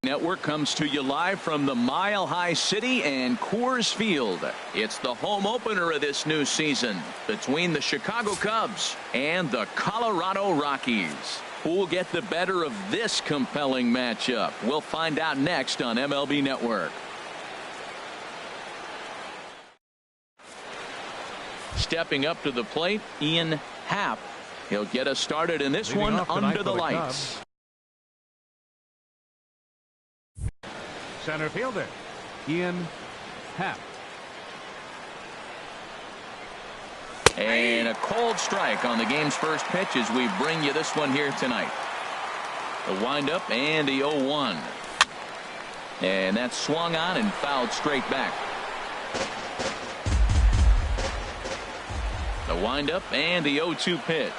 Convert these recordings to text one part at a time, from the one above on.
Network comes to you live from the Mile High City and Coors Field. It's the home opener of this new season between the Chicago Cubs and the Colorado Rockies. Who will get the better of this compelling matchup? We'll find out next on MLB Network. Stepping up to the plate, Ian Happ. He'll get us started in this one under the lights. Center fielder, Ian Happ. And a cold strike on the game's first pitch as we bring you this one here tonight. The windup and the 0-1. And that's swung on and fouled straight back. The windup and the 0-2 pitch.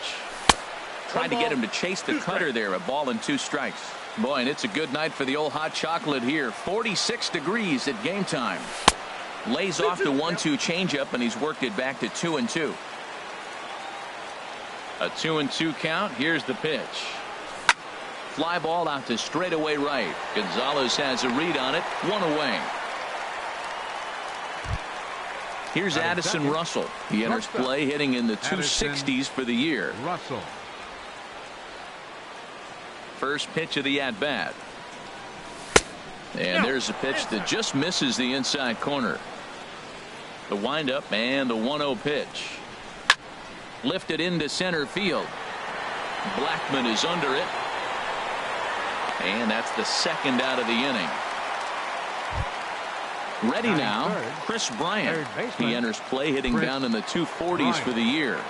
Tried to get him to chase the cutter there. A ball and 2 strikes. Boy, and it's a good night for the old hot chocolate here. 46 degrees at game time. Lays off the 1-2 changeup, and he's worked it back to 2-2. A 2-2 count. Here's the pitch. Fly ball out to straightaway right. Gonzalez has a read on it. 1 away. Here's Addison Russell. He enters play hitting in the 260s for the year. Russell. First pitch of the at-bat. And there's a pitch that just misses the inside corner. The windup and the 1-0 pitch. Lifted into center field. Blackman is under it. And that's the second out of the inning. Ready now, Chris Bryant. He enters play hitting down in the 240s for the year.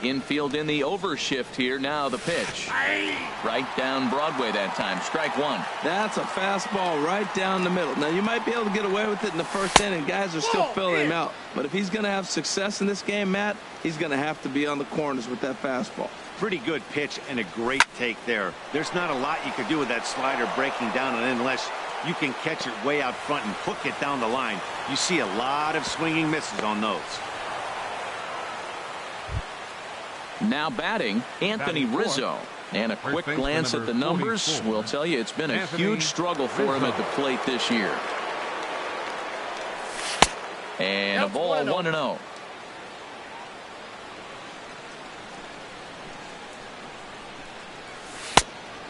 Infield in the overshift here. Now the pitch. Right down Broadway that time. Strike 1. That's a fastball right down the middle. Now you might be able to get away with it in the first inning. Guys are still filling him out. But if he's going to have success in this game, Matt, he's going to have to be on the corners with that fastball. Pretty good pitch and a great take there. There's not a lot you could do with that slider breaking down, and unless you can catch it way out front and hook it down the line, you see a lot of swinging misses on those. Now batting, Anthony Rizzo. And a quick glance at the numbers will tell you it's been a huge struggle for him at the plate this year. And a ball 1-0.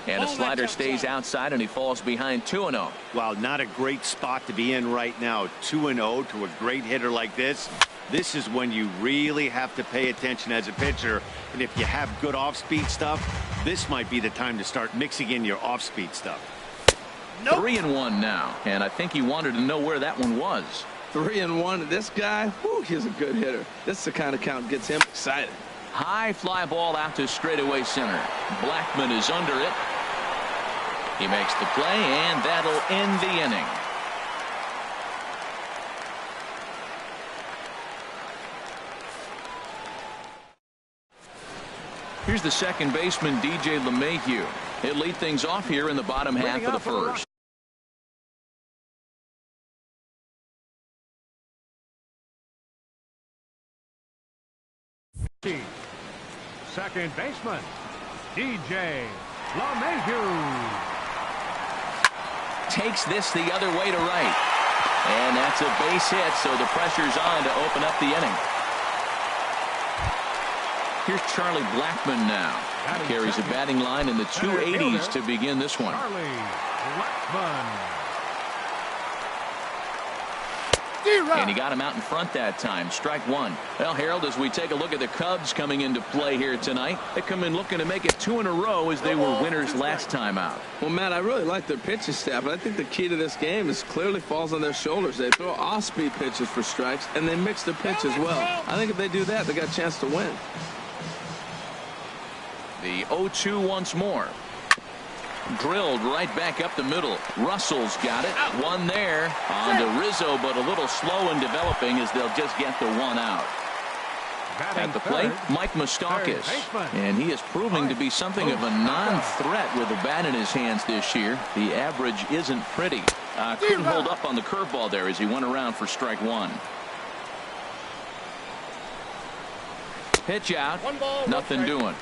And a slider stays outside, and he falls behind 2-0. Well, not a great spot to be in right now. 2-0 to a great hitter like this. This is when you really have to pay attention as a pitcher. And if you have good off-speed stuff, this might be the time to start mixing in your off-speed stuff. 3-1 now. And I think he wanted to know where that one was. 3-1. This guy, whew, he's a good hitter. This is the kind of count that gets him excited. High fly ball out to straightaway center. Blackman is under it. He makes the play, and that'll end the inning. Here's the second baseman, DJ LeMahieu. He'll lead things off here in the bottom half of the first. Second baseman, DJ LeMahieu. Takes this the other way to right. And that's a base hit, so the pressure's on to open up the inning. Here's Charlie Blackman now. Carries a batting line in the 280s to begin this one. Charlie Blackman. And he got him out in front that time. Strike 1. Well, Harold, as we take a look at the Cubs coming into play here tonight, they come in looking to make it 2 in a row as they were winners last time out. Well, Matt, I really like their pitching staff, but I think the key to this game is clearly falls on their shoulders. They throw off-speed pitches for strikes, and they mix their pitch as well. I think if they do that, they got a chance to win. The 0-2 once more. Drilled right back up the middle. Russell's got it. One there on to Rizzo, but a little slow in developing as they'll just get the 1 out. At the plate, Mike Moustakas. And he is proving to be something of a non-threat with a bat in his hands this year. The average isn't pretty. Couldn't hold up on the curveball there as he went around for strike 1. Pitch out. Nothing doing.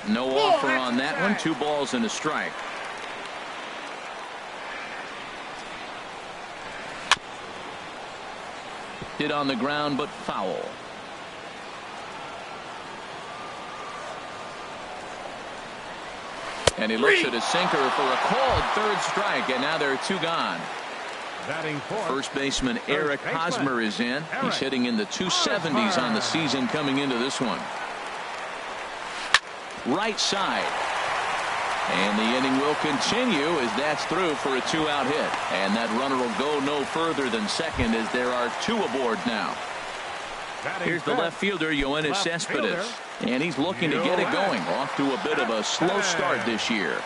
No offer on that one. 2 balls and a strike. Hit on the ground, but foul. And he looks at his sinker for a called 3rd strike, and now there are 2 gone. Batting fourth. First baseman Eric Hosmer is in. He's hitting in the 270s on the season coming into this one. Right side. And the inning will continue as that's through for a 2-out hit. And that runner will go no further than second as there are 2 aboard now. Here's the left fielder, Yoenis Cespedes. And he's looking to get it going. Off to a bit of a slow start this year.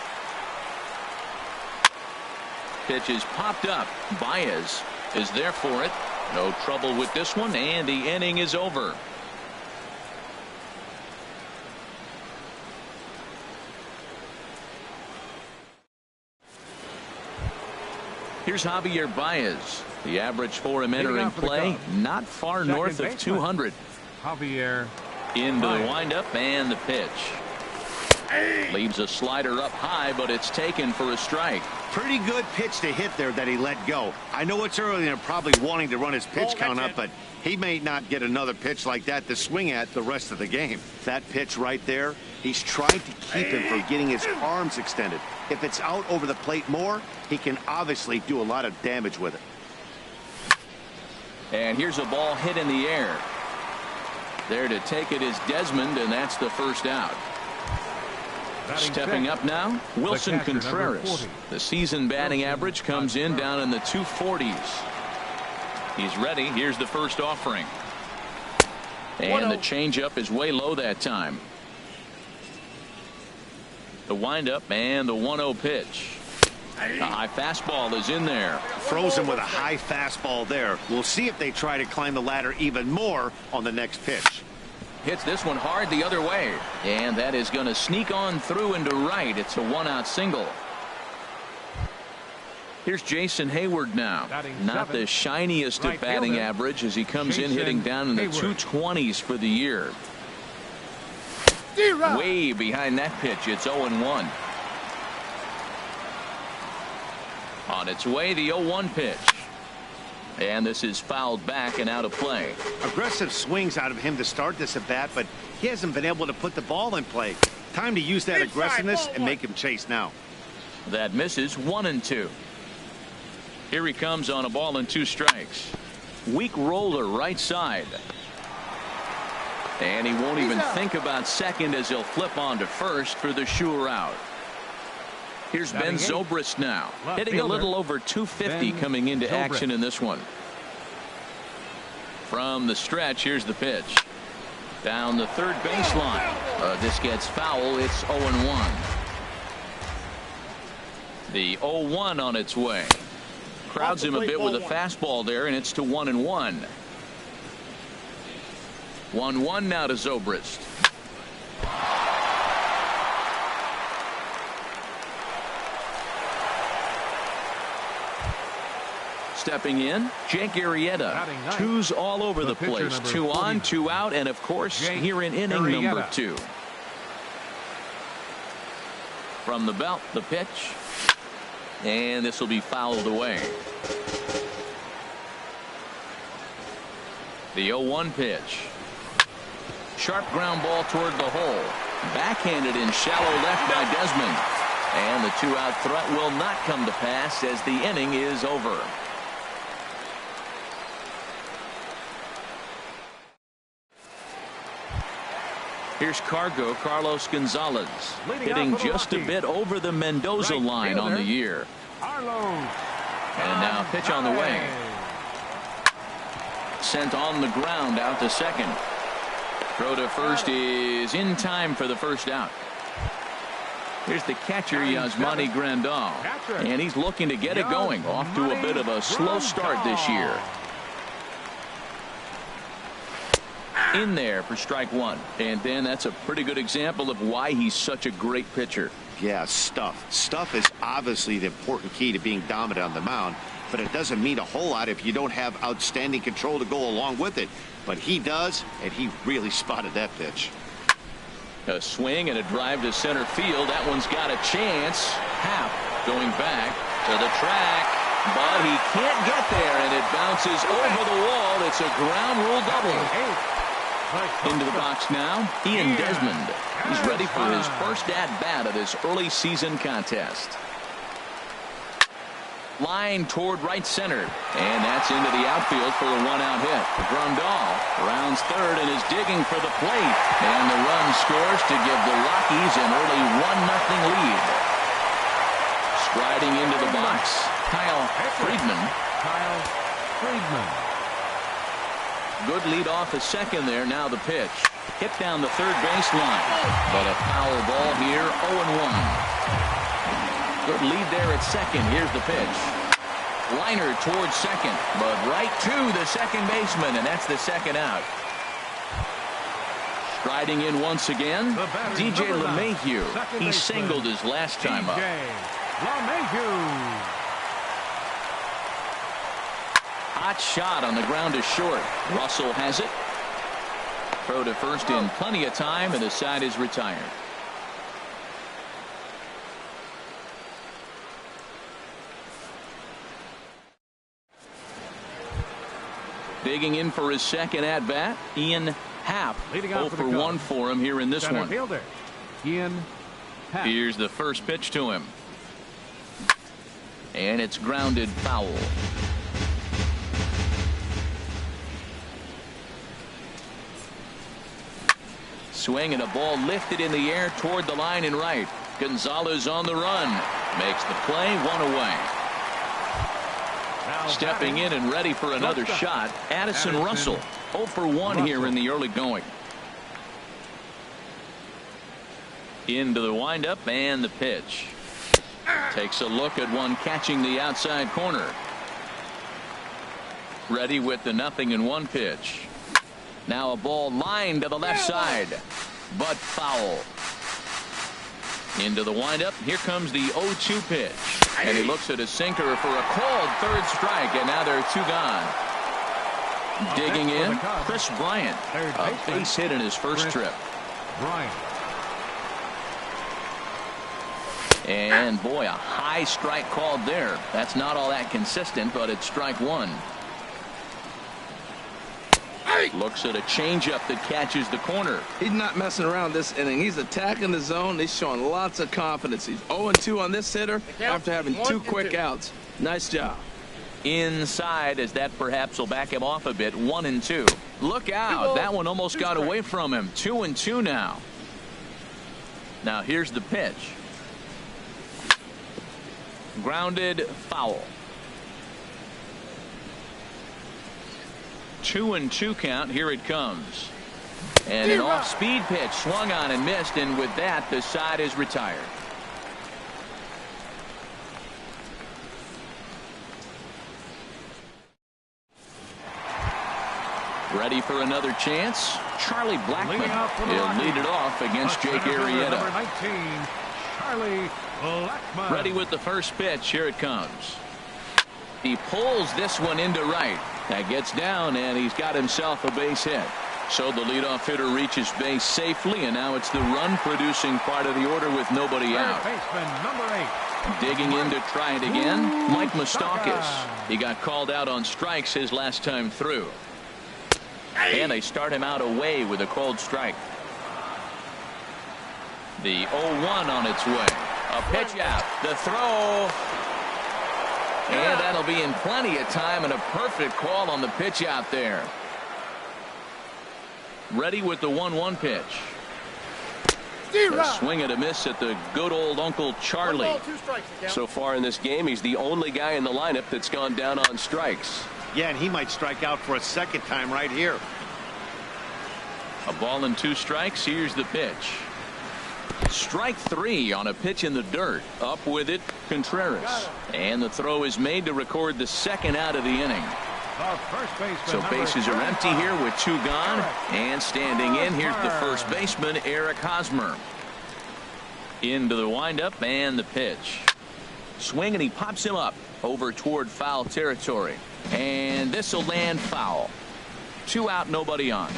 Pitch is popped up. Baez is there for it. No trouble with this one, and the inning is over. Here's Javier Baez. The average for him entering play, not far north of 200. Javier. Into the windup and the pitch. Leaves a slider up high, but it's taken for a strike. Pretty good pitch to hit there that he let go. I know it's early and they're probably wanting to run his pitch count up, but he may not get another pitch like that to swing at the rest of the game. That pitch right there, he's trying to keep him from getting his arms extended. If it's out over the plate more, he can obviously do a lot of damage with it. And here's a ball hit in the air. There to take it is Desmond, and that's the first out. Stepping up now, Wilson Contreras. The season batting average comes in down in the 240s. He's ready. Here's the first offering. And the changeup is way low that time. The windup and the 1-0 pitch. The high fastball is in there. Frozen with a high fastball there. We'll see if they try to climb the ladder even more on the next pitch. Hits this one hard the other way. And that is going to sneak on through into right. It's a 1-out single. Here's Jason Hayward now. Not the shiniest of batting average as he comes in hitting down in the 220s for the year. Way behind that pitch. It's 0-1. On its way, the 0-1 pitch. And this is fouled back and out of play. Aggressive swings out of him to start this at bat, but he hasn't been able to put the ball in play. Time to use that aggressiveness and make him chase now. That misses. 1-2. Here he comes on a ball and 2 strikes. Weak roller right side. And he won't even think about second as he'll flip on to first for the sure out. Here's Ben Zobrist now, hitting a little over 250 coming into action in this one. From the stretch, here's the pitch. Down the third baseline. This gets foul. It's 0-1. The 0-1 on its way. Crowds him a bit with a fastball there, and it's to 1-1. 1-1 now to Zobrist. Stepping in, Jake Arrieta. 2s all over the place. 2 on, 2 out, and of course here in inning number 2. From the belt, the pitch. And this will be fouled away. The 0-1 pitch. Sharp ground ball toward the hole. Backhanded in shallow left by Desmond. And the 2-out threat will not come to pass as the inning is over. Here's Carlos Gonzalez, hitting just a bit over the Mendoza line on the year. And now pitch on the way. Sent on the ground out to second. Throw to first is in time for the first out. Here's the catcher, Yasmani Grandal. And he's looking to get it going. Off to a bit of a slow start this year. In there for strike 1. And then that's a pretty good example of why he's such a great pitcher. Yeah, stuff. Stuff is obviously the important key to being dominant on the mound, but it doesn't mean a whole lot if you don't have outstanding control to go along with it. But he does, and he really spotted that pitch. A swing and a drive to center field. That one's got a chance. Happ going back to the track, but he can't get there, and it bounces over the wall. It's a ground rule double. Into the box now, Ian Desmond. He's ready for his first at-bat of this early season contest. Line toward right center, and that's into the outfield for a one-out hit. Grandal rounds third and is digging for the plate, and the run scores to give the Rockies an early 1-0 lead. Striding into the box, Kyle Friedman. Good lead off a second there. Now the pitch. Hit down the third baseline, but a foul ball here, 0-1. Good lead there at second. Here's the pitch. Liner towards second, but right to the second baseman, and that's the second out. Striding in once again, DJ LeMahieu. He singled his last time up. Hot shot on the ground to short. Russell has it. Throw to first in plenty of time, and the side is retired. Digging in for his second at-bat, Ian Happ. 0 for 1 for him here in this one. Ian Happ. Here's the first pitch to him. And it's grounded foul. Swing and a ball lifted in the air toward the line and right. Gonzalez on the run. Makes the play, one away. Stepping in and ready for another shot, Addison Russell. 0 for 1 here in the early going. Into the windup and the pitch. Takes a look at one catching the outside corner. Ready with the 0-1 pitch. Now a ball lined to the left side, but foul. Into the windup. Here comes the 0-2 pitch. And he looks at a sinker for a called third strike, and now there are 2 gone. Digging in, Chris Bryant. A base hit in his first trip. And boy, a high strike called there. That's not all that consistent, but it's strike 1. Looks at a changeup that catches the corner. He's not messing around this inning. He's attacking the zone. He's showing lots of confidence. He's 0-2 on this hitter after having 2 quick outs. Nice job. Inside, as that perhaps will back him off a bit. 1-2. Look out. That one almost got away from him. 2-2 now. Now here's the pitch. Grounded foul. 2-2 count. Here it comes. And an off-speed pitch swung on and missed, and with that the side is retired. Ready for another chance. Charlie Blackmon. He'll lead it off against Jake Arrieta. Charlie Blackmon. Ready with the first pitch. Here it comes. He pulls this one into right. That gets down, and he's got himself a base hit. So the leadoff hitter reaches base safely, and now it's the run-producing part of the order with nobody out. Baseman, number 8. Digging in to try it again, Mike Moustakas. He got called out on strikes his last time through. And they start him out away with a called strike. The 0-1 on its way. A pitch out. The throw. And that'll be in plenty of time, and a perfect call on the pitch out there. Ready with the 1-1 pitch. A swing and a miss at the good old Uncle Charlie. So far in this game, he's the only guy in the lineup that's gone down on strikes. Yeah, and he might strike out for a second time right here. A ball and 2 strikes. Here's the pitch. Strike 3 on a pitch in the dirt. Up with it, Contreras. And the throw is made to record the second out of the inning. So bases are empty here with 2 gone. And standing in, here's the first baseman, Eric Hosmer. Into the windup and the pitch. Swing, and he pops him up over toward foul territory. And this will land foul. 2 out, nobody on.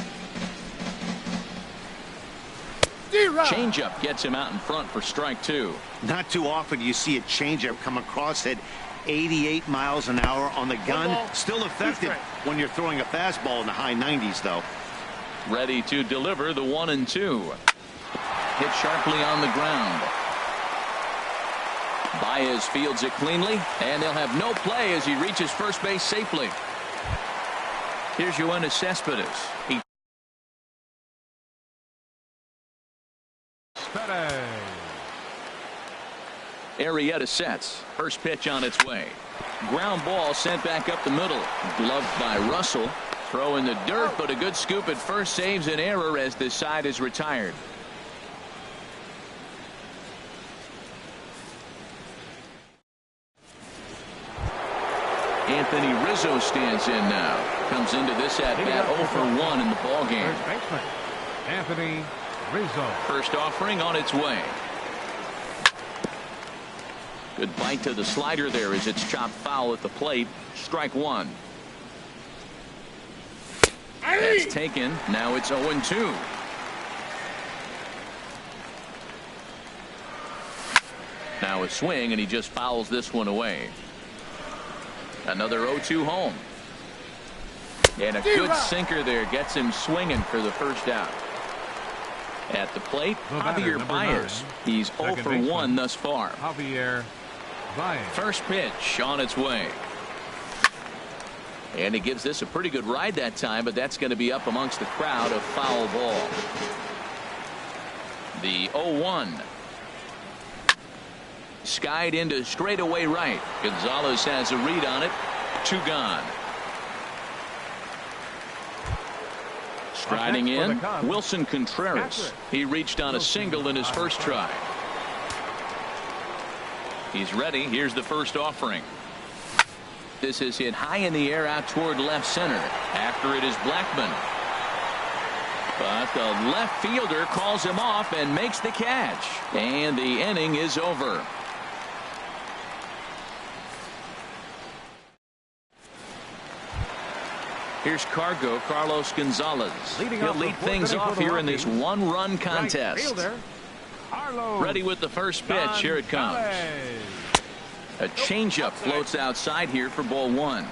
Changeup gets him out in front for strike 2. Not too often you see a changeup come across at 88 miles an hour on the gun. Still effective when you're throwing a fastball in the high 90s, though. Ready to deliver the 1-2. Hit sharply on the ground. Baez fields it cleanly, and they'll have no play as he reaches first base safely. Here's Yoenis Cespedes. Arrieta sets. First pitch on its way. Ground ball sent back up the middle. Gloved by Russell. Throw in the dirt, but a good scoop at first saves an error as this side is retired. Anthony Rizzo stands in now. Comes into this at bat 0 for 1 in the ball game. Anthony Rizzo. First offering on its way. Good bite to the slider there as it's chopped foul at the plate. Strike 1. That's taken. Now it's 0-2. Now a swing, and he just fouls this one away. Another 0-2 home. And a good sinker there gets him swinging for the first out. At the plate, Javier Baez. He's 0 for 1 thus far. Javier Baez. First pitch on its way. And he gives this a pretty good ride that time, but that's going to be up amongst the crowd. A foul ball. The 0-1. Skied into straightaway right. Gonzalez has a read on it. 2 gone. Striding in, Wilson Contreras. He reached on a single in his first try. He's ready. Here's the first offering. This is hit high in the air out toward left center. After it is Blackmon. But the left fielder calls him off and makes the catch. And the inning is over. Here's Carlos Gonzalez. He'll lead things off here in this 1-run contest. Ready with the first pitch. Here it comes. A changeup floats outside here for ball 1.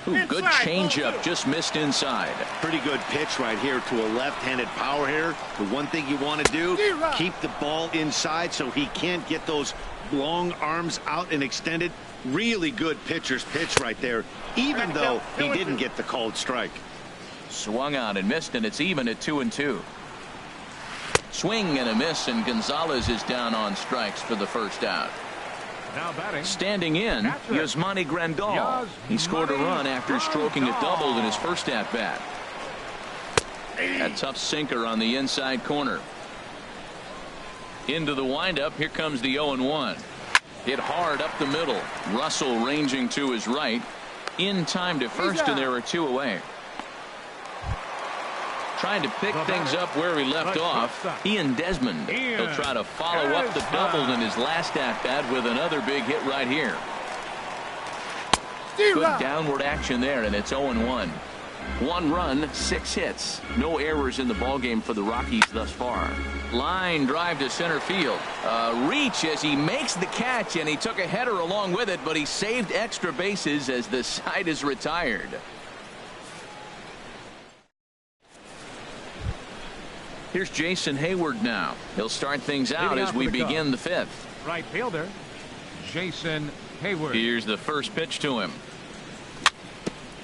Ooh, good changeup, just missed inside. Pretty good pitch right here to a left-handed power hitter. The one thing you want to do, keep the ball inside so he can't get those long arms out and extended. Really good pitcher's pitch right there, even though he didn't get the called strike. Swung on and missed, and it's even at 2-2. Swing and a miss, and Gonzalez is down on strikes for the first out. Now batting. Standing in, Yasmani Grandal. He scored a run after stroking a double in his first at bat. A tough sinker on the inside corner. Into the windup. Here comes the 0-1. Hit hard up the middle. Russell ranging to his right. In time to first, and there are 2 away. Trying to pick things up where he left off. Ian Desmond. He'll try to follow up the double in his last at-bat with another big hit right here. Good downward action there, and it's 0-1. 1 run, 6 hits. No errors in the ballgame for the Rockies thus far. Line drive to center field. Reach as he makes the catch, and he took a header along with it, but he saved extra bases as the side is retired. Here's Jason Hayward now. He'll start things out as we begin the 5th. Right fielder, Jason Hayward. Here's the first pitch to him.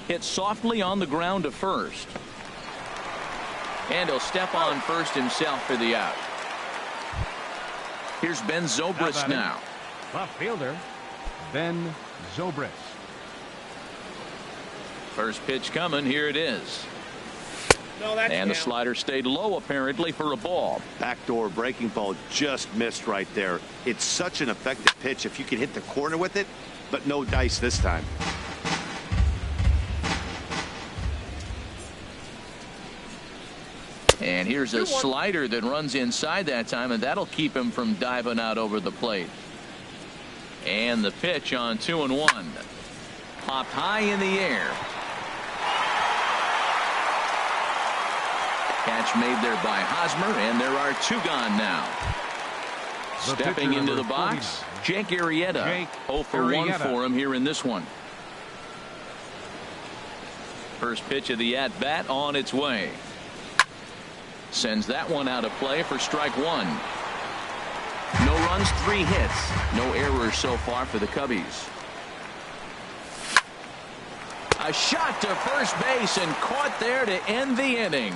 Hit softly on the ground to first. And he'll step on first himself for the out. Here's Ben Zobrist now. Left fielder, Ben Zobrist. First pitch coming. Here it is. And the slider stayed low apparently for a ball. Backdoor breaking ball just missed right there. It's such an effective pitch if you can hit the corner with it, but no dice this time. And here's a slider that runs inside that time, and that'll keep him from diving out over the plate. And the pitch on 2-1. Popped high in the air. Catch made there by Hosmer, and there are 2 gone now. Stepping into the box, Jake Arrieta. 0 for 1 for him here in this one. First pitch of the at-bat on its way. Sends that one out of play for strike 1. No runs, 3 hits. No errors so far for the Cubbies. A shot to first base and caught there to end the inning.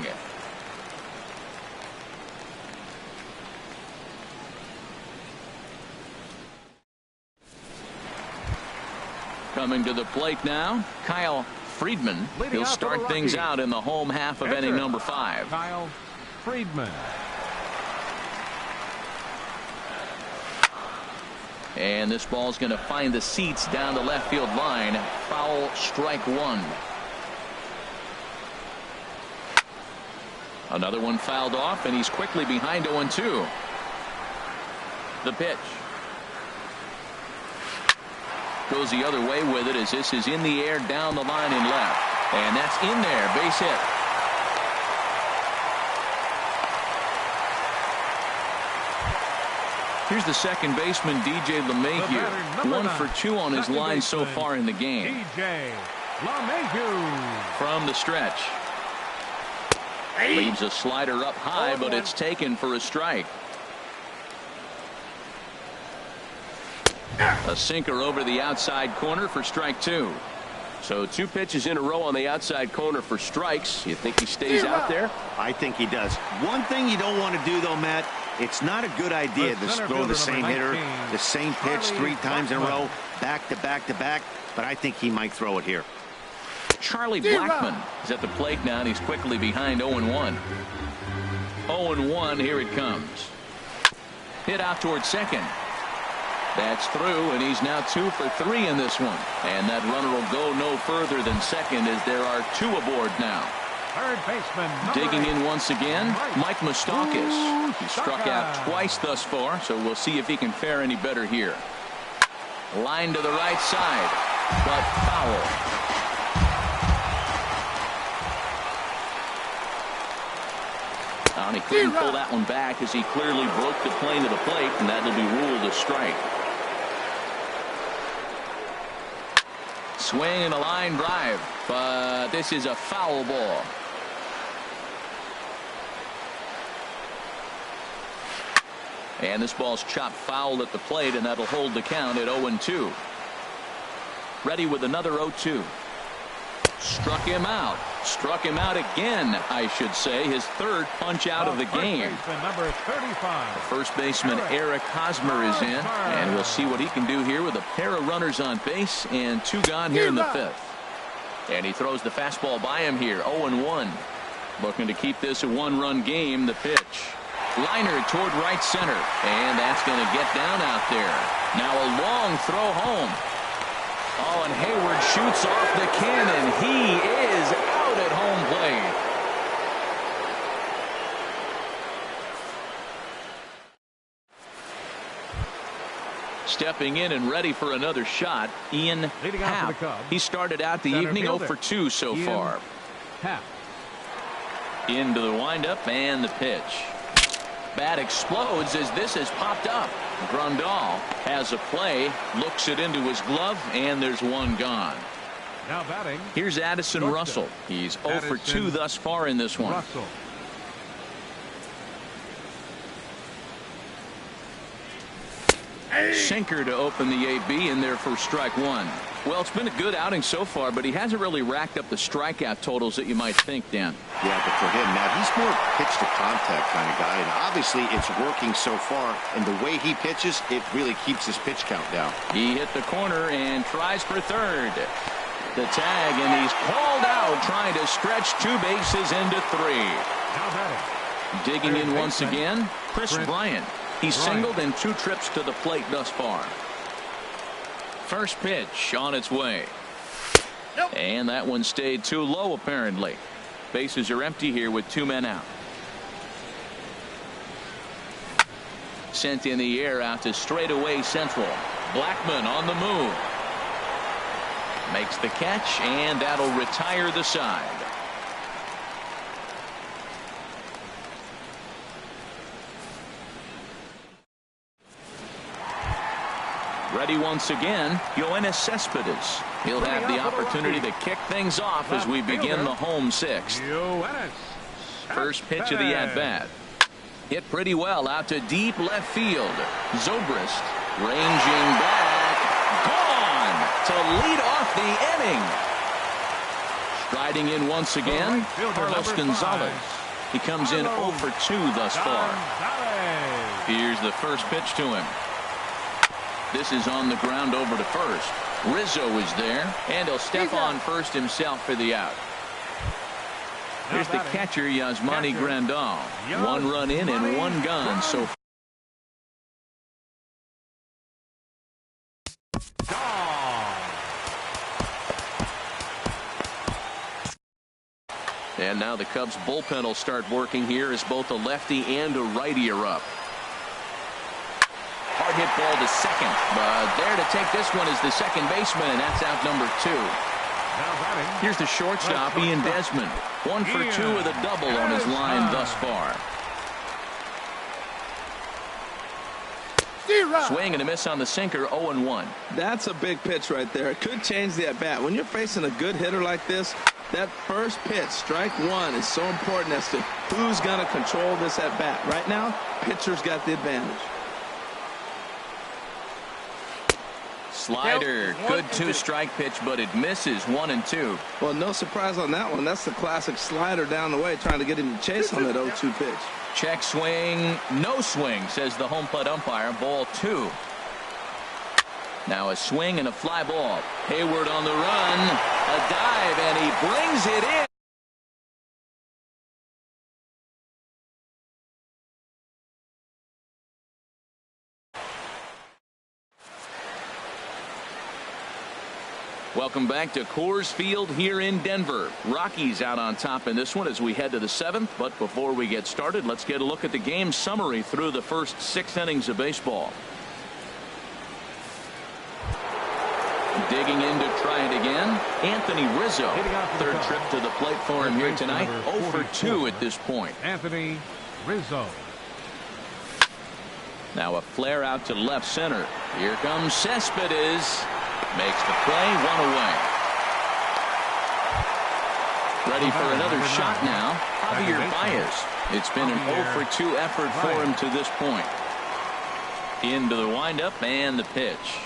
Coming to the plate now, Kyle Friedman. He'll start things out in the home half of inning number 5. Kyle Friedman. And this ball's going to find the seats down the left field line. Foul, strike 1. Another one fouled off, and he's quickly behind 0-2. The pitch. Goes the other way with it as this is in the air down the line and left. And that's in there. Base hit. Here's the second baseman, DJ LeMahieu. 1 for 2 on his line so far in the game. DJ LeMahieu. From the stretch. Leaves a slider up high, but it's taken for a strike. A sinker over the outside corner for strike 2. So 2 pitches in a row on the outside corner for strikes. You think he stays out there? I think he does. One thing you don't want to do, though, Matt, it's not a good idea to throw the same hitter, the same pitch 3 times in a row, back to back to back, but I think he might throw it here. Charlie Blackmon is at the plate now, and he's quickly behind 0-1. 0-1, here it comes. Hit out towards second. That's through, and he's now 2 for 3 in this one. And that runner will go no further than second as there are 2 aboard now. Third baseman. Digging in once again, Mike Moustakas. He struck out twice thus far, so we'll see if he can fare any better here. Line to the right side, but foul. And he couldn't pull that one back as he clearly broke the plane of the plate, and that'll be ruled a strike. Swing and a line drive, but this is a foul ball. And this ball's chopped foul at the plate, and that'll hold the count at 0-2. Ready with another 0-2. Struck him out. Struck him out again, I should say. His 3rd punch out of the game. Number 35. The first baseman, Eric Hosmer, is in. And we'll see what he can do here with a pair of runners on base and 2 gone here in the 5th. And he throws the fastball by him here. 0-1. Looking to keep this a 1-run game. The pitch. Liner toward right center. And that's going to get down out there. Now a long throw home. Oh, and Hayward shoots off the cannon. He is out at home plate. Stepping in and ready for another shot, Ian Happ. He started out the evening 0 for 2 so far. Happ. Into the windup and the pitch. Bat explodes as this has popped up. Grandal has a play, looks it into his glove, and there's 1 gone. Now batting. Here's Addison Russell. He's 0 for 2 thus far in this one. Russell. Sinker to open the AB in there for strike 1. Well, it's been a good outing so far, but he hasn't really racked up the strikeout totals that you might think, Dan. Yeah, but for him, Matt, he's more pitch to contact kind of guy, and obviously it's working so far, and the way he pitches, it really keeps his pitch count down. He hit the corner and tries for 3rd. The tag, and he's called out, trying to stretch 2 bases into 3. Now batting. Digging in once again, Chris Bryant. He's singled in 2 trips to the plate thus far. First pitch on its way. Nope. And that one stayed too low, apparently. Bases are empty here with 2 men out. Sent in the air out to straightaway central. Blackmon on the move. Makes the catch, and that'll retire the side. Ready once again, Yoenis Cespedes. He'll have the opportunity to kick things off as we begin the home sixth. First pitch of the at-bat. Hit pretty well out to deep left field. Zobrist ranging back. Gone to lead off the inning. Striding in once again, Carlos Gonzalez. He comes in 0 for 2 thus far. Here's the first pitch to him. This is on the ground over to first. Rizzo is there, and he'll step on first himself for the out. Here's the catcher, Yasmani Grandal. 1 run in and 1 gone so far. And now the Cubs bullpen will start working here as both a lefty and a righty are up. Hard hit ball to second, but there to take this one is the second baseman, and that's out number 2. Here's the shortstop, Ian Desmond. 1 for 2 with a double on his line thus far. Swing and a miss on the sinker, 0-1. That's a big pitch right there. It could change the at-bat. When you're facing a good hitter like this, that first pitch, strike 1, is so important as to who's going to control this at-bat. Right now, pitcher's got the advantage. Slider, good 2-strike pitch, but it misses 1 and 2. Well, no surprise on that one. That's the classic slider down the way, trying to get him to chase on that 0-2 pitch. Check swing, no swing, says the home plate umpire. Ball 2. Now a swing and a fly ball. Hayward on the run, a dive, and he brings it in. Welcome back to Coors Field here in Denver. Rockies out on top in this one as we head to the 7th. But before we get started, let's get a look at the game summary through the first 6 innings of baseball. Digging in to try it again, Anthony Rizzo. Third trip to the plate for him here tonight. 0 for 2 at this point. Anthony Rizzo. Now a flare out to left center. Here comes Cespedes. Makes the play, 1 away. Ready for another shot now. Javier Baez. It's been an 0 for 2 effort for him to this point. Into the windup and the pitch.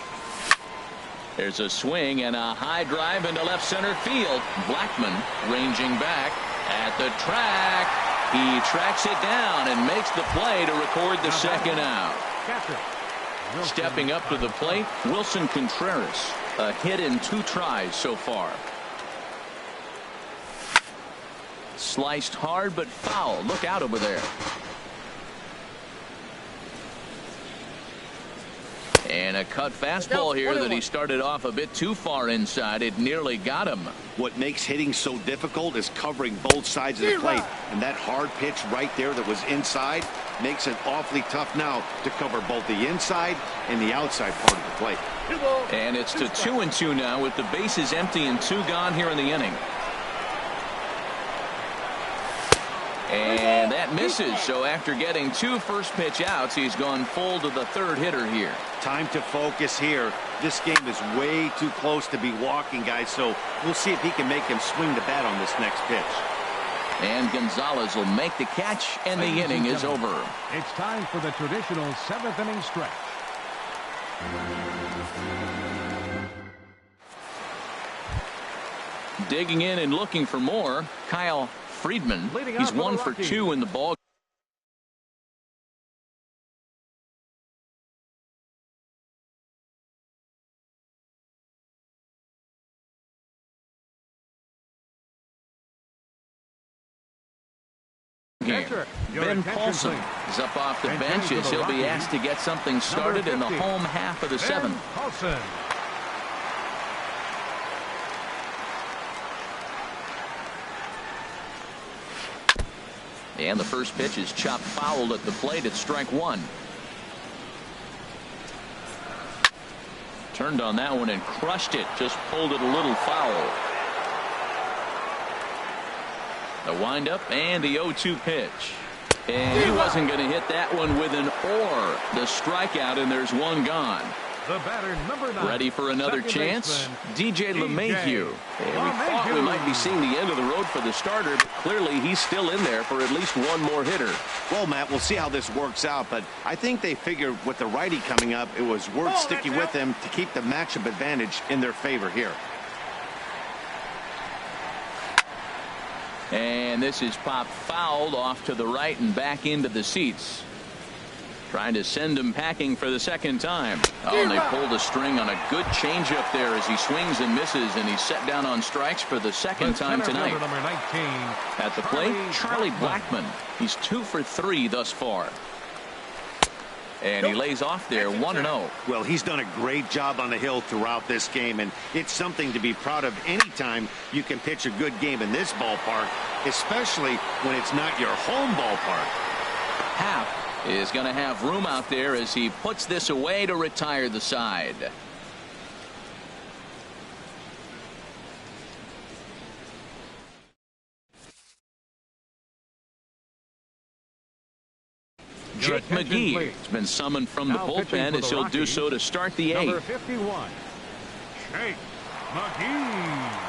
There's a swing and a high drive into left center field. Blackman ranging back at the track. He tracks it down and makes the play to record the second out. Stepping up to the plate, Wilson Contreras. A hit in 2 tries so far. Sliced hard but foul. Look out over there. And a cut fastball here that he started off a bit too far inside. It nearly got him. What makes hitting so difficult is covering both sides of the plate. And that hard pitch right there that was inside makes it awfully tough now to cover both the inside and the outside part of the plate. And it's to 2-2 now with the bases empty and 2 gone here in the inning. And that misses. So after getting 2 first pitch outs, he's gone full to the 3rd hitter here. Time to focus here. This game is way too close to be walking, guys. So we'll see if he can make him swing the bat on this next pitch. And Gonzalez will make the catch, and the inning is over. It's time for the traditional 7th inning stretch. Digging in and looking for more, Kyle Friedman. He's 1 for 2 in the ball. Ben Paulson is up off the bench as he'll be asked to get something started in the home half of the 7th. And the first pitch is chopped foul at the plate at strike 1. Turned on that one and crushed it. Just pulled it a little foul. The windup and the 0-2 pitch. And he wasn't going to hit that one with an or. The strikeout, and there's 1 gone. The batter, number 9. Ready for another Second chance? baseman, DJ LeMahieu. And we thought we might be seeing the end of the road for the starter, but clearly he's still in there for at least one more hitter. Well, Matt, we'll see how this works out, but I think they figured with the righty coming up, it was worth sticking with him to keep the matchup advantage in their favor here. And this is popped fouled off to the right and back into the seats. Trying to send him packing for the second time. Oh, and they pulled a string on a good changeup there as he swings and misses, and he's set down on strikes for the second time tonight. Number 19, At the plate, Charlie Blackmon. He's 2 for 3 thus far. And he lays off there 1-0. Well, he's done a great job on the hill throughout this game, and it's something to be proud of anytime you can pitch a good game in this ballpark, especially when it's not your home ballpark. Happ is going to have room out there as he puts this away to retire the side. Jake McGee has been summoned from the bullpen as he'll do so to start the 8th. Number 51, Jake McGee.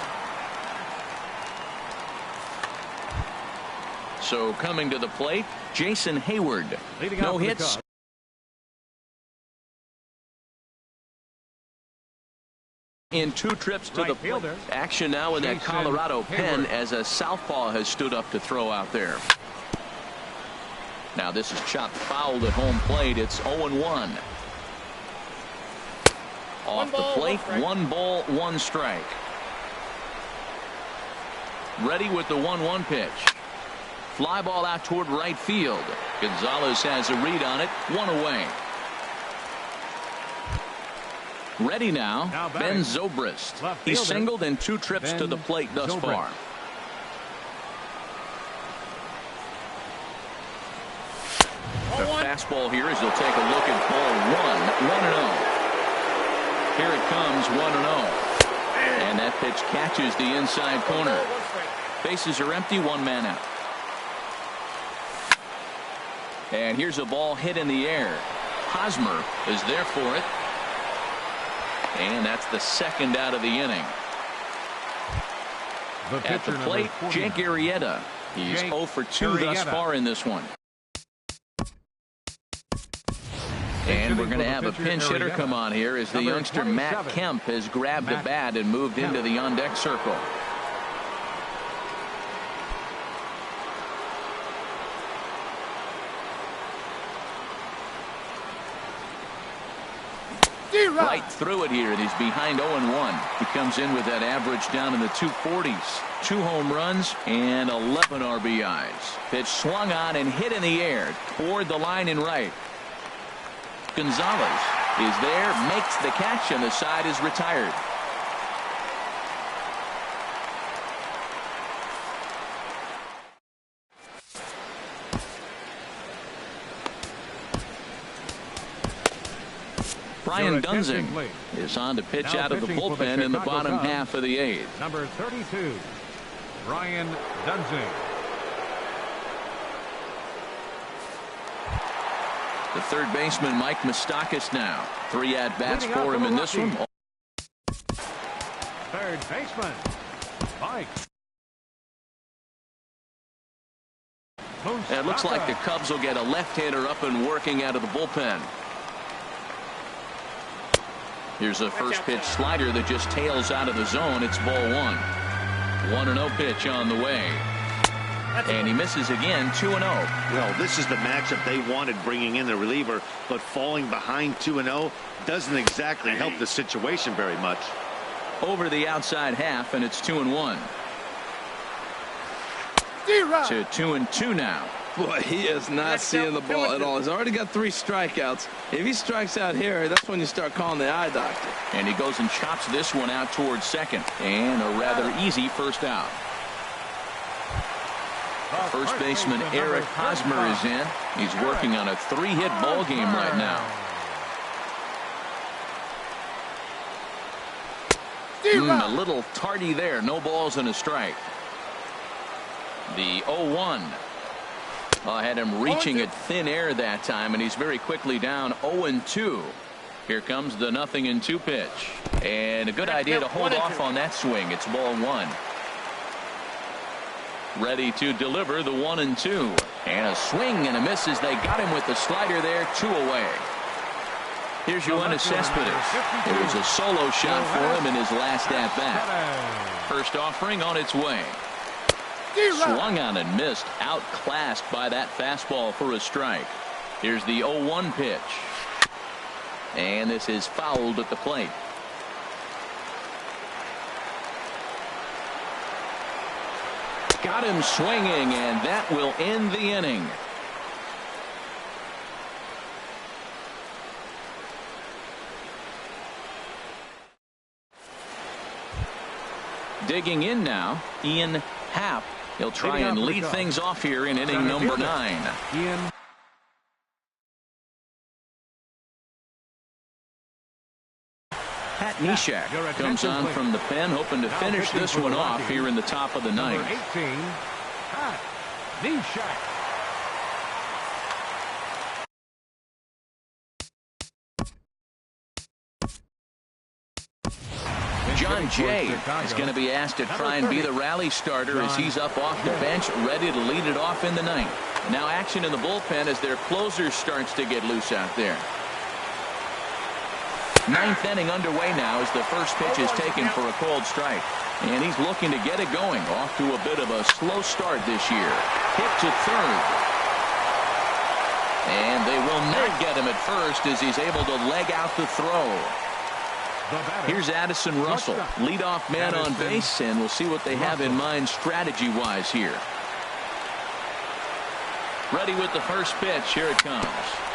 So coming to the plate, Jason Hayward. No hits. In 2 trips to the plate. Action now in that Colorado pen as a southpaw has stood up to throw out there. Now this is chopped fouled at home plate. It's 0-1. Off the plate, 1 ball, 1 strike. Ready with the 1-1 pitch. Fly ball out toward right field. Gonzalez has a read on it. 1 away. Ready now, Ben Zobrist. He's singled in 2 trips to the plate thus far. The fastball here as he'll take a look at ball 1. 1-0. Here it comes, 1-0. And that pitch catches the inside corner. Bases are empty, 1 man out. And here's a ball hit in the air. Hosmer is there for it. And that's the 2nd out of the inning. At the plate, Jake Arrieta. He's 0 for 2 thus far in this one. And we're going to have a pinch hitter come on here as the youngster Matt Kemp has grabbed a bat and moved into the on-deck circle. Right through it here, and he's behind 0-1. He comes in with that average down in the 240s. 2 home runs and 11 RBIs. Pitch swung on and hit in the air toward the line in right. Gonzalez is there, makes the catch, and the side is retired. Brian Dunsing is on to pitch out of the bullpen in the bottom half of the 8th. Number 32, Brian Dunsing. The 3rd baseman Mike Moustakas now. 3 at-bats for him in this one. 3rd baseman Mike. It looks like the Cubs will get a left-hander up and working out of the bullpen. Here's a first pitch slider that just tails out of the zone. It's ball 1. 1-0 pitch on the way. And he misses again, 2-0. Well, this is the matchup they wanted, bringing in the reliever, but falling behind 2-0 doesn't exactly help the situation very much. Over the outside half, and it's 2-1. To 2-2 now. Boy, he is not seeing the ball at all. He's already got 3 strikeouts. If he strikes out here, that's when you start calling the eye doctor. And he goes and chops this one out towards second. And a rather easy first out. First baseman Eric Hosmer is in. He's working on a 3-hit ball game right now. A little tardy there. No balls and a strike. The 0-1. I had him reaching at thin air that time, and he's very quickly down 0-2. Here comes the 0-2 pitch. And a good idea to hold off on that swing. It's ball 1. Ready to deliver the 1-2. And a swing and a miss as they got him with the slider there. 2 away. Here's Yoenis Cespedes. It was a solo shot for him in his last at-bat. First offering on its way. Swung on and missed. Outclassed by that fastball for a strike. Here's the 0-1 pitch. And this is fouled at the plate. Got him swinging, and that will end the inning. Digging in now, Ian Happ. He'll try and lead things off here in inning number 9. Pat Neshek comes on from the pen, hoping to finish this one off here in the top of the 9th. 18, Pat Neshek. John Jay is going to be asked to try and be the rally starter as he's up off the bench, ready to lead it off in the 9th. Now action in the bullpen as their closer starts to get loose out there. 9th inning underway now as the first pitch is taken for a called strike. And he's looking to get it going. Off to a bit of a slow start this year. Hit to third. And they will not get him at first as he's able to leg out the throw. Here's Addison Russell, leadoff man on base, and we'll see what they have in mind strategy-wise here. Ready with the first pitch. Here it comes.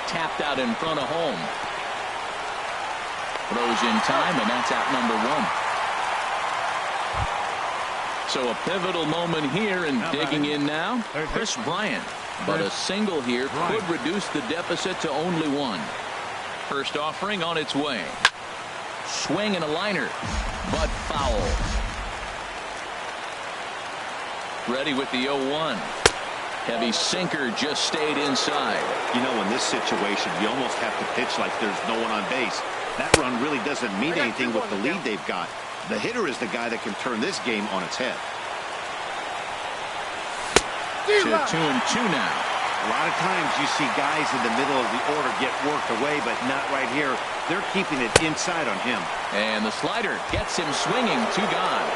Tapped out in front of home. Throws in time, and that's out number 1. So a pivotal moment here, and digging in now, Chris Bryant. But a single here could reduce the deficit to only 1. First offering on its way. Swing and a liner, but foul. Ready with the 0-1. Heavy sinker just stayed inside. You know, in this situation, you almost have to pitch like there's no one on base. That run really doesn't mean anything with the lead they've got. The hitter is the guy that can turn this game on its head. To 2-2 now. A lot of times you see guys in the middle of the order get worked away, but not right here. They're keeping it inside on him. And the slider gets him swinging. 2 gone.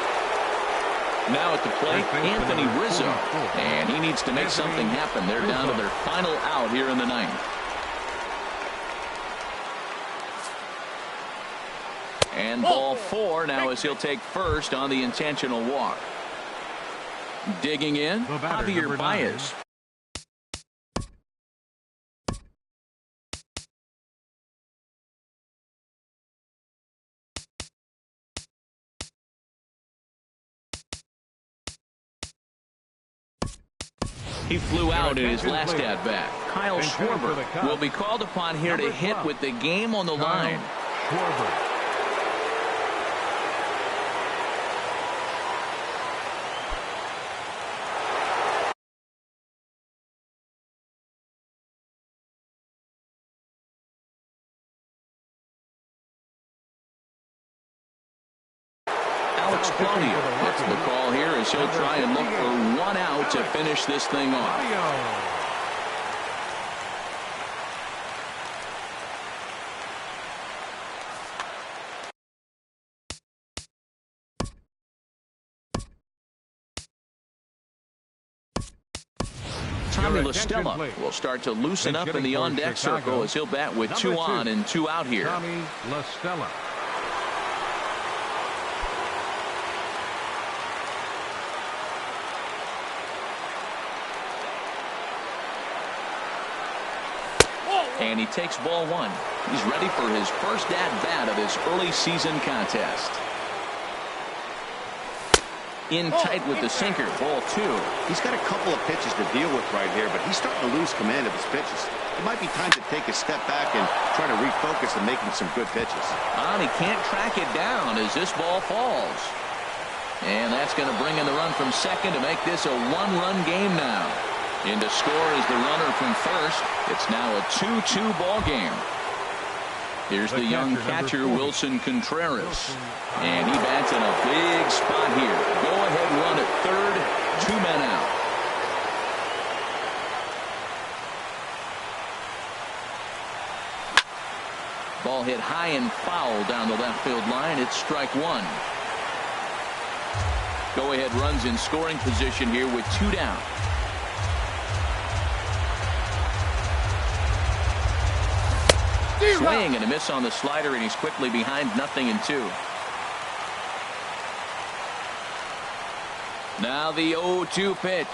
Now at the plate, Anthony Rizzo. And he needs to make something happen. They're down to their final out here in the 9th. And ball 4 now as he'll take first on the intentional walk. Digging in, Javier Baez. He flew out in his last at-bat. Kyle Schwarber will be called upon here to hit with the game on the line. Alex Claudio gets the call here as he'll try and look for 1 out to finish this thing off. Tommy La Stella will start to loosen up in the on-deck circle as he'll bat with 2 on and 2 out here. Tommy La Stella. And he takes ball 1. He's ready for his first at-bat of this early season contest. In tight with the sinker, ball 2. He's got a couple of pitches to deal with right here, but he's starting to lose command of his pitches. It might be time to take a step back and try to refocus on making some good pitches. He can't track it down as this ball falls. And that's going to bring in the run from second to make this a 1-run game now. In to score is the runner from first. It's now a 2-2 ball game. Here's the young catcher, Wilson Contreras. And he bats in a big spot here. Go-ahead run at third, 2 men out. Ball hit high and foul down the left field line. It's strike one. Go-ahead runs in scoring position here with 2 down. Swing and a miss on the slider, and he's quickly behind 0-2. Now the 0-2 pitch.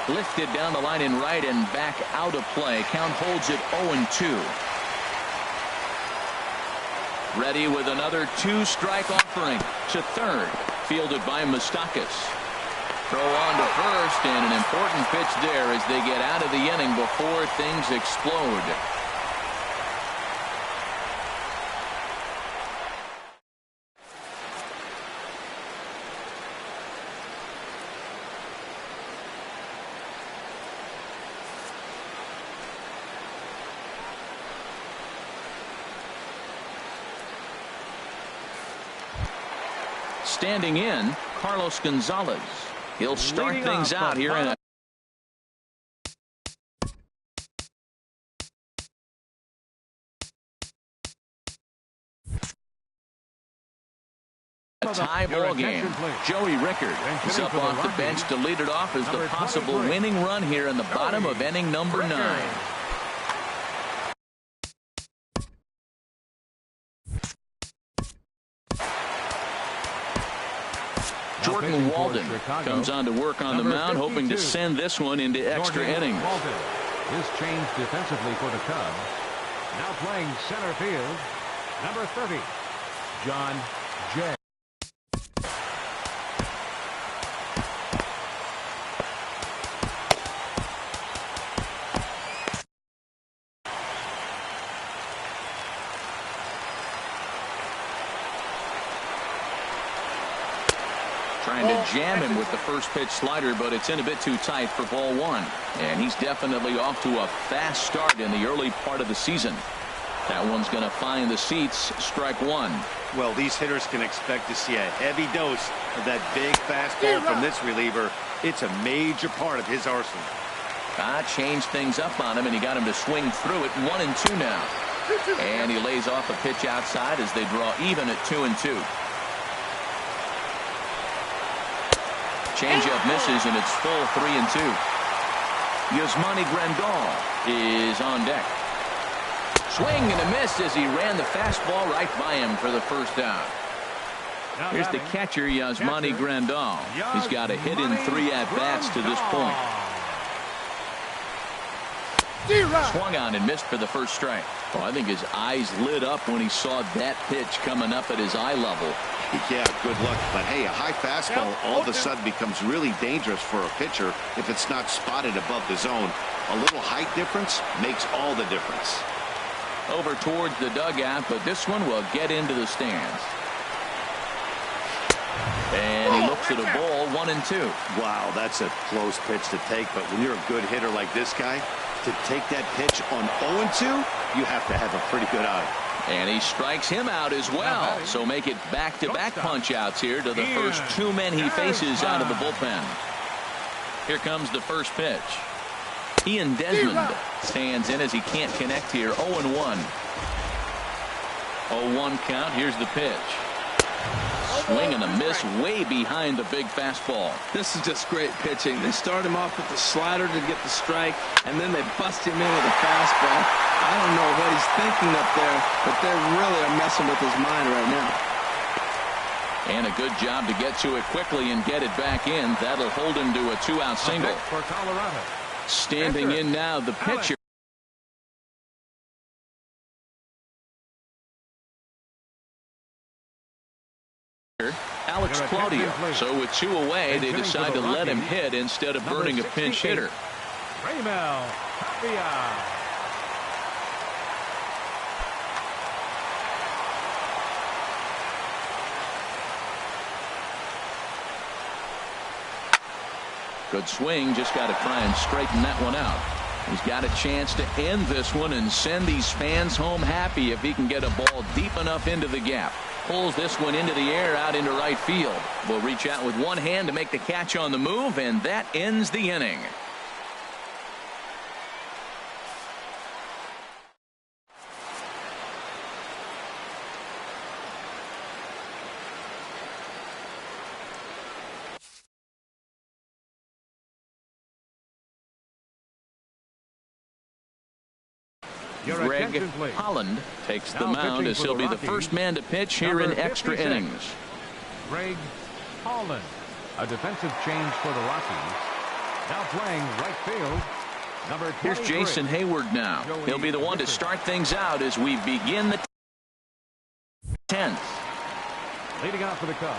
Lifted down the line in right and back out of play. Count holds it 0-2. Ready with another 2-strike offering to third. Fielded by Moustakas. Throw on to first, and an important pitch there as they get out of the inning before things explode. Standing in, Carlos Gonzalez. He'll start things out here in a tie ball game. Joey Rickard is up off the bench to lead it off as the possible winning run here in the bottom of inning number 9. Jordan Walden comes on to work on the mound, hoping to send this one into extra innings. Is changed defensively for the Cubs. Now playing center field, number 30, John Jay. Trying to jam him with the first pitch slider, but it's in a bit too tight for ball 1. And he's definitely off to a fast start in the early part of the season. That one's going to find the seats. Strike 1. Well, these hitters can expect to see a heavy dose of that big fastball from this reliever. It's a major part of his arsenal. Changed things up on him, and he got him to swing through it. 1-2 now. And he lays off a pitch outside as they draw even at 2-2. Changeup misses, and it's full 3-2. Yasmani Grandal is on deck. Swing and a miss as he ran the fastball right by him for the first out. Here's the catcher, Yasmani Grandal. He's got a hit in 3 at-bats to this point. Swung on and missed for the first strike. Oh, I think his eyes lit up when he saw that pitch coming up at his eye level. Yeah, good luck. But hey, a high fastball all of a sudden becomes really dangerous for a pitcher if it's not spotted above the zone. A little height difference makes all the difference. Over towards the dugout, but this one will get into the stands. And he looks at a ball, 1-2. Wow, that's a close pitch to take. But when you're a good hitter like this guy, to take that pitch on 0-2, you have to have a pretty good eye. And he strikes him out as well. So make it back-to-back punch-outs here to the first 2 men he faces out of the bullpen. Here comes the first pitch. Ian Desmond stands in as he can't connect here. 0-1. 0-1 count. Here's the pitch. Swing and a miss way behind the big fastball. This is just great pitching. They start him off with the slider to get the strike, and then they bust him in with a fastball. I don't know what he's thinking up there, but they really are messing with his mind right now. And a good job to get to it quickly and get it back in. That'll hold him to a 2-out single. For Colorado. Standing in now, the pitcher. Alex Claudio. So with 2 away, they decide to let him hit instead of burning a pinch hitter. Raimel Tapia. Good swing, just got to try and straighten that one out. He's got a chance to end this one and send these fans home happy if he can get a ball deep enough into the gap. Pulls this one into the air out into right field. Will reach out with one hand to make the catch on the move, and that ends the inning. Greg Holland takes the mound as he'll be the first man to pitch here in extra innings. Greg Holland, a defensive change for the Rockies. Now playing right field. Number 23. Here's Jason Hayward now. He'll be the one to start things out as we begin the 10th. Leading off for the Cubs,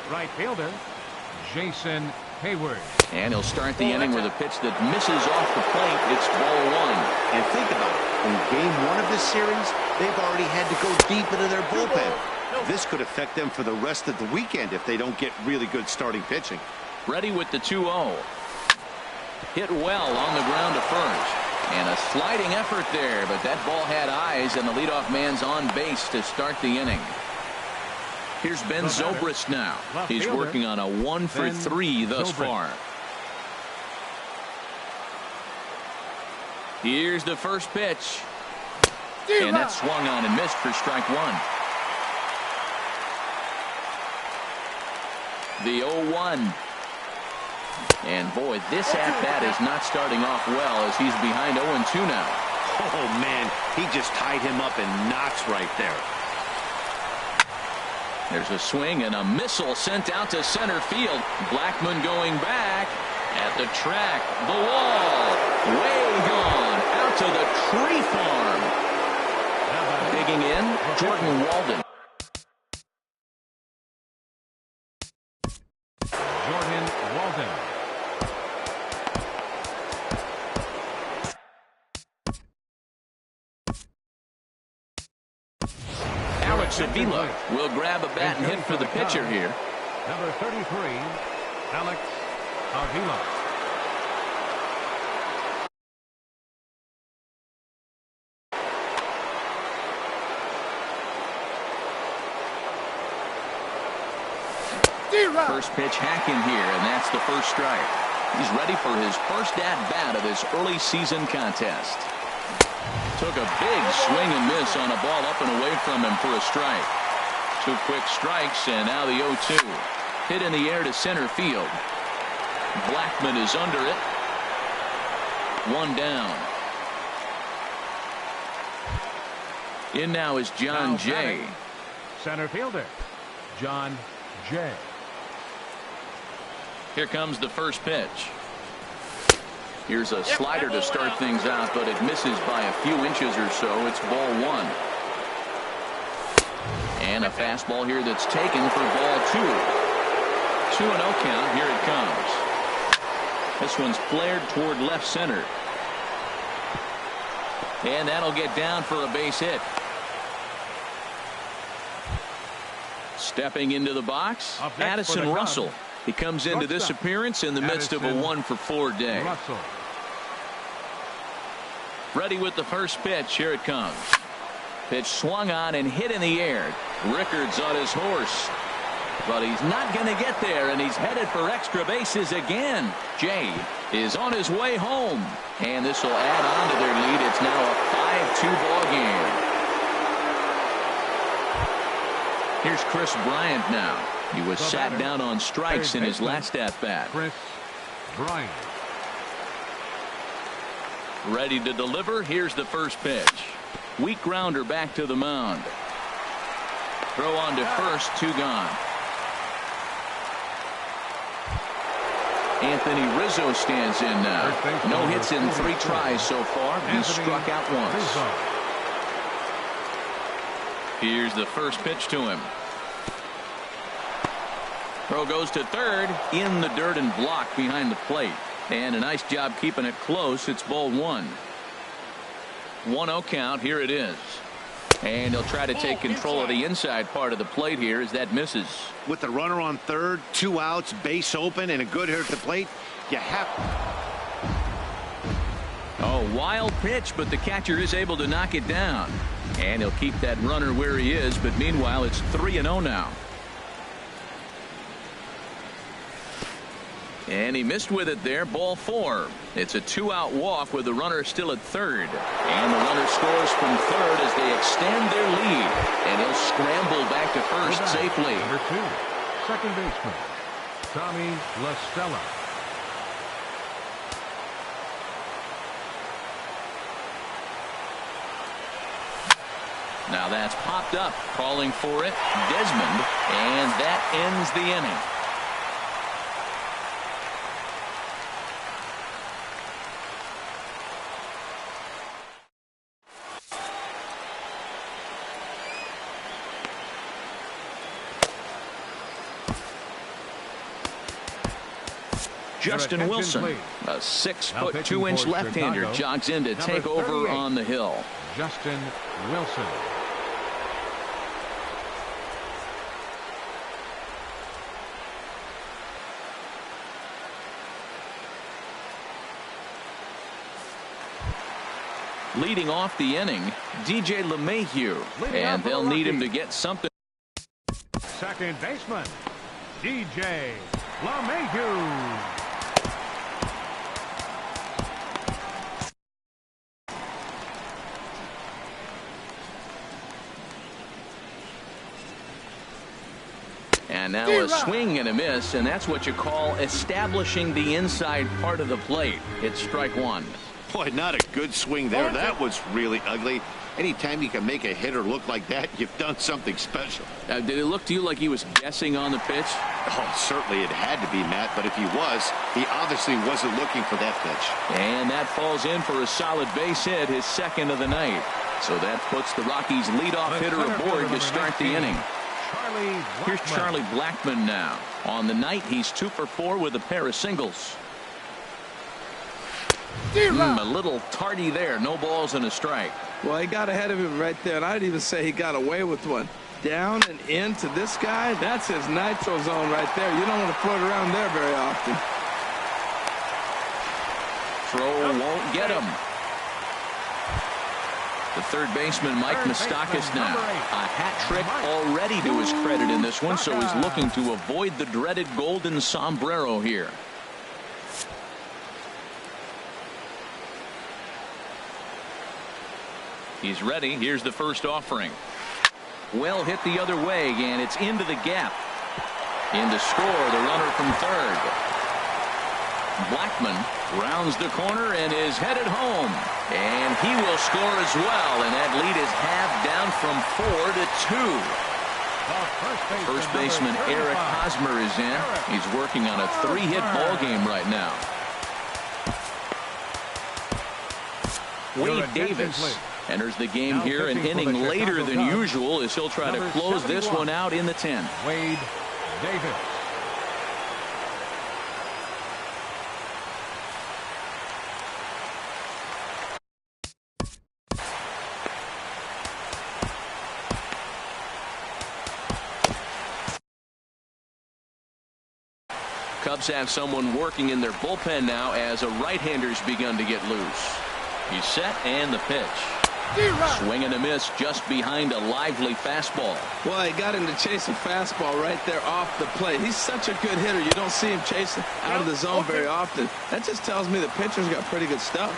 right fielder Jason Hayward. And he'll start the inning with a pitch that misses off the plate. It's ball one. And think about it. In game one of this series, they've already had to go deep into their bullpen. This could affect them for the rest of the weekend if they don't get really good starting pitching. Ready with the 2-0. Hit well on the ground to first. And a sliding effort there, but that ball had eyes, and the leadoff man's on base to start the inning. Here's Ben Zobrist now. He's working on a 1-for-3 thus far. Here's the first pitch. And that swung on and missed for strike one. The 0-1. And boy, this at-bat is not starting off well as he's behind 0-2 now. Oh, man, he just tied him up in knots right there. There's a swing and a missile sent out to center field. Blackmon going back at the track. The wall. Way gone. Out to the tree farm. Digging in, Jordan Walden. Jordan Walden. Alex Avila will grab a bat and hit for the pitcher here. Number 33, Alex Avila. First pitch hacking here, and that's the first strike. He's ready for his first at-bat of this early season contest. Took a big swing and miss on a ball up and away from him for a strike. 2 quick strikes, and now the 0-2. Hit in the air to center field. Blackmon is under it. 1 down. In now is John Jay. Center fielder John Jay. Here comes the first pitch. Here's a slider to start things out, but it misses by a few inches or so. It's ball one. And a fastball here that's taken for ball 2. 2-0 count. Here it comes. This one's flared toward left center. And that'll get down for a base hit. Stepping into the box, Addison Russell. He comes into this appearance in the midst of a 1-for-4 day. Russell. Ready with the first pitch. Here it comes. Pitch swung on and hit in the air. Rickards on his horse. But he's not going to get there, and he's headed for extra bases again. Jay is on his way home. And this will add on to their lead. It's now a 5-2 ball game. Here's Chris Bryant now. He was sat down on strikes in his last at-bat. Chris Bryant. Ready to deliver. Here's the first pitch. Weak grounder back to the mound. Throw on to first. 2 gone. Anthony Rizzo stands in now. No hits in 3 tries so far. He's struck out once. Here's the first pitch to him. Throw goes to third. In the dirt and blocked behind the plate. And a nice job keeping it close. It's ball 1. 1-0 count. Here it is. And he'll try to take control of the inside part of the plate here as that misses. With the runner on third, 2 outs, base open, and a good hit at the plate, you have. Oh, wild pitch, but the catcher is able to knock it down. And he'll keep that runner where he is, but meanwhile it's 3-0 now. And he missed with it there. Ball 4. It's a 2-out walk with the runner still at third. And the runner scores from third as they extend their lead. And he'll scramble back to first safely. Number 2, second baseman, Tommy La Stella. Now that's popped up, calling for it, Desmond, and that ends the inning. Justin Wilson, a 6'2" left-hander, jogs in to take over on the hill. Justin Wilson. Leading off the inning, DJ LeMahieu, and they'll need him to get something. Second baseman, DJ LeMahieu. And now a swing and a miss, and that's what you call establishing the inside part of the plate. It's strike 1. Boy, not a good swing there. That was really ugly. Anytime you can make a hitter look like that, you've done something special. Did it look to you like he was guessing on the pitch? Oh, certainly it had to be, Matt, but if he was, he obviously wasn't looking for that pitch. And that falls in for a solid base hit, his second of the night. So that puts the Rockies' leadoff hitter aboard to start the inning. Here's Charlie Blackmon now. On the night, he's 2 for 4 with a pair of singles. A little tardy there. No balls and a strike. Well, he got ahead of him right there, and I'd even say he got away with one. Down and into this guy, that's his nitro zone right there. You don't want to float around there very often. Throw won't get him. The third baseman, Mike Moustakas now. A hat trick already to his credit in this one, so he's looking to avoid the dreaded golden sombrero here. He's ready. Here's the first offering. Well hit the other way, and it's into the gap. In to score, the runner from third. Blackmon rounds the corner and is headed home. And he will score as well, and that lead is halved down from 4 to 2. First baseman Eric Hosmer is in. He's working on a 3-hit ball game right now. Wade Davis enters the game here an inning later than usual as he'll try to close this one out in the 10th. Wade Davis. Cubs have someone working in their bullpen now as a right-hander's begun to get loose. He's set and the pitch. Swing and a miss just behind a lively fastball. Well, he got him to chase a fastball right there off the plate. He's such a good hitter. You don't see him chasing out of the zone very often. That just tells me the pitcher's got pretty good stuff.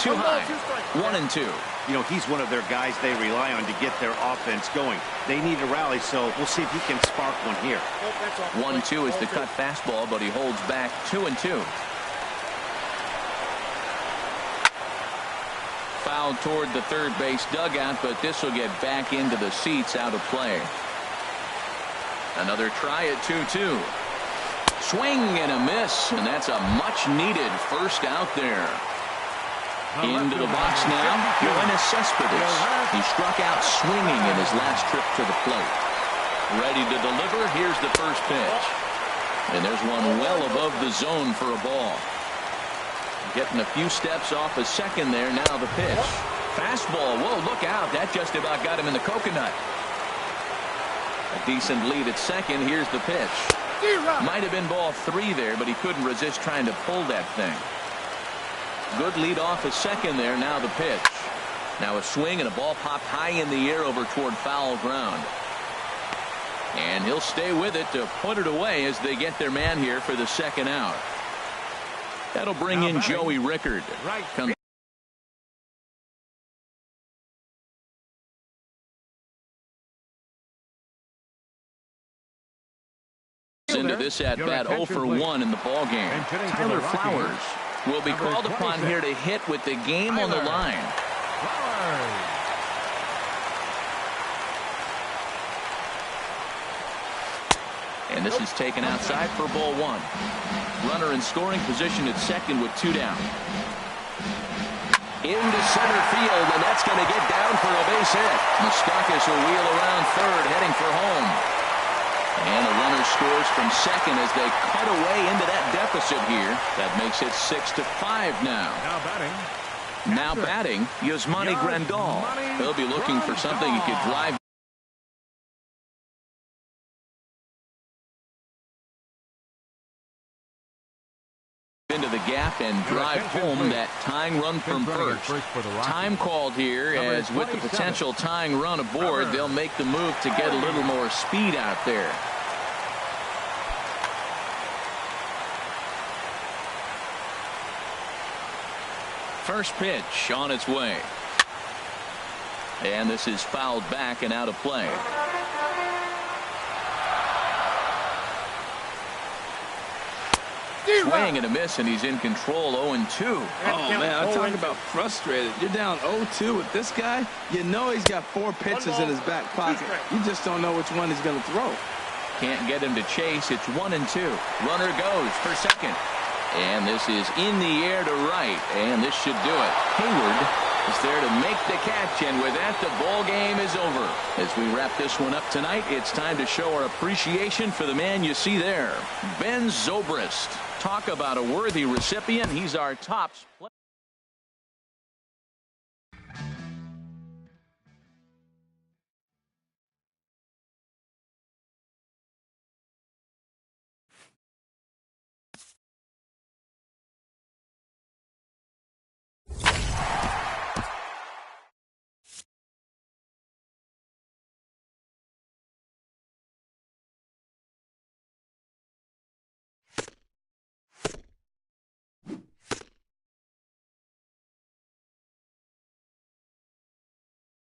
Too high. 1-2. You know, he's one of their guys they rely on to get their offense going. They need a rally, so we'll see if he can spark one here. 1-2 is the cut fastball, but he holds back 2-2. Foul toward the third base dugout, but this will get back into the seats out of play. Another try at 2-2. Swing and a miss, and that's a much-needed first out there. Into the box now, Yoenis Cespedes. He struck out swinging in his last trip to the plate. Ready to deliver. Here's the first pitch. And there's one well above the zone for a ball. Getting a few steps off a second there. Now the pitch. Fastball. Whoa, look out. That just about got him in the coconut. A decent lead at second. Here's the pitch. Might have been ball 3 there, but he couldn't resist trying to pull that thing. Good lead off a second there. Now the pitch. Now a swing and a ball popped high in the air over toward foul ground. And he'll stay with it to put it away as they get their man here for the second out. That'll bring in Joey Rickard. Comes into this at bat 0 for 1 in the ball game. Tyler Flowers will be called upon here to hit with the game on the line. And this is taken outside for ball 1. Runner in scoring position at second with 2 down. Into center field, and that's going to get down for a base hit. Moustakas will wheel around third, heading for home. And a runner scores from second as they cut away into that deficit here. That makes it 6-5 now. Now batting, Yasmani Grandal. He'll be looking for something he could drive into the gap and drive home that tying run from first. Time called here, as with the potential tying run aboard, they'll make the move to get a little more speed out there. First pitch on its way. And this is fouled back and out of play. Swing and a miss, and he's in control. 0-2. Oh man, I'm talking about frustrated. You're down 0-2 with this guy. You know he's got 4 pitches in his back pocket. You just don't know which one he's going to throw. Can't get him to chase. It's 1-2. Runner goes for second. And this is in the air to right, and this should do it. Hayward is there to make the catch, and with that, the ball game is over. As we wrap this one up tonight, it's time to show our appreciation for the man you see there, Ben Zobrist. Talk about a worthy recipient. He's our top player.